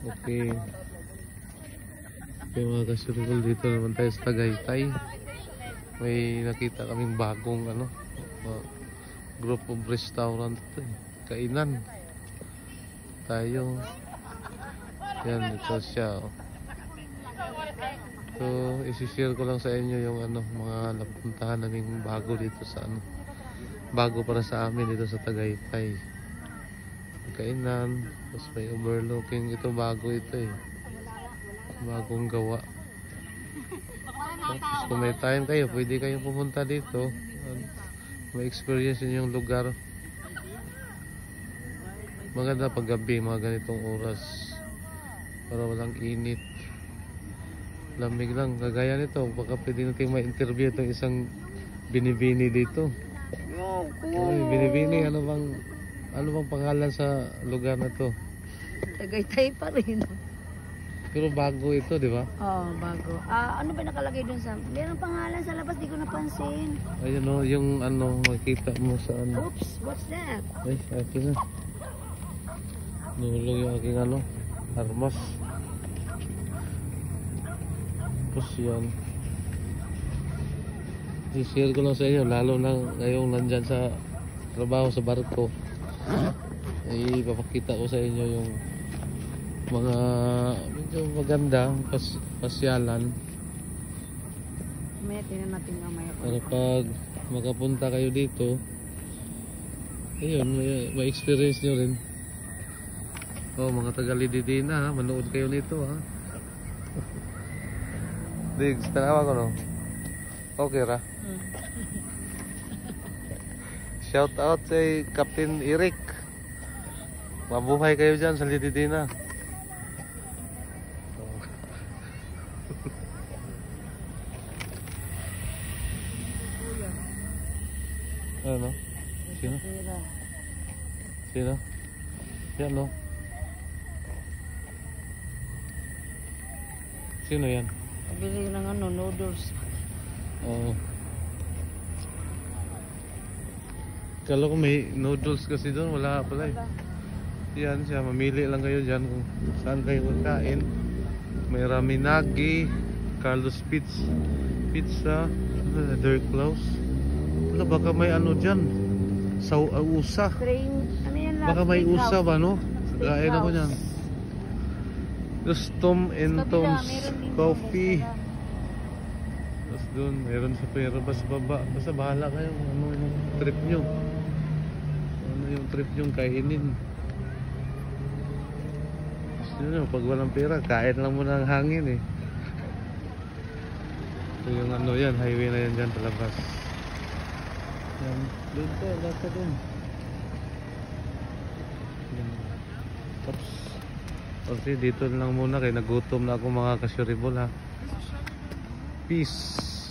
Okay. Okay mga kasurikol, dito naman tayo sa Tagaytay. May nakita kaming bagong group of restaurant ito, kainan tayo. Yan, ito siya. So, isi-share ko lang sa inyo yung mga napuntahan naming bago dito sa bago para sa amin dito sa Tagaytay. Kainan, tapos may overlooking. Ito bago ito bagong gawa. Tapos kung may time kayo, pwede kayong pumunta dito. May experience yun yung lugar. Maganda pag gabi, mga ganitong oras, para walang init, lamig lang. Kagaya nito, baka pwede natin ma-interview itong isang binibini dito. Binibini, ano bang pangalan sa lugar na to? Tagaytay pa rin. Pero bago ito, di ba? Oo, bago. Ano ba nakalagay dun sa... Meron pangalan sa labas, di ko napansin. Ayun o, yung makita mo sa Oops, what's that? Ay, akin na. Nulog yung aking armas. Tapos yan. I-share ko lang sa inyo, lalo na ngayong nandyan sa trabaho sa barko. Ipapakita ko sa inyo yung mga medyo maganda pasyalan. May tingnan natin mamaya. Para pag makapunta kayo dito, ayun, may experience nyo rin. Mga taga-Lididina, manood kayo nito Diggs, tanawa ko okay ra. Shout out kay Captain Eric. Mabuhay kayo dyan sa Lididina. Ano? Sino? Sino? Yan Sino yan? Pabili ng noodles. Oo. Kala ko may noodles kasi doon, wala pala Yan siya, mamili lang kayo dyan kung saan kayo kakain. May Raminagi, Carlos Pizza, Dirk Klaus. Baka may dyan, usa. Baka may usa ba, no? Kain ako dyan. Just Tom and Tom's Coffee. Tapos doon, meron sa pera basta baba. Basta bahala kayo kung yung trip nyo. Ano yung trip nyo kainin. Gusto nyo, pag walang pera, kain lang muna ang hangin So yung yan, highway na yan dyan palabas. Yan, doon po, basta doon. Oops. Okay, dito lang muna kaya nagutom na ako mga kasuribol Peace.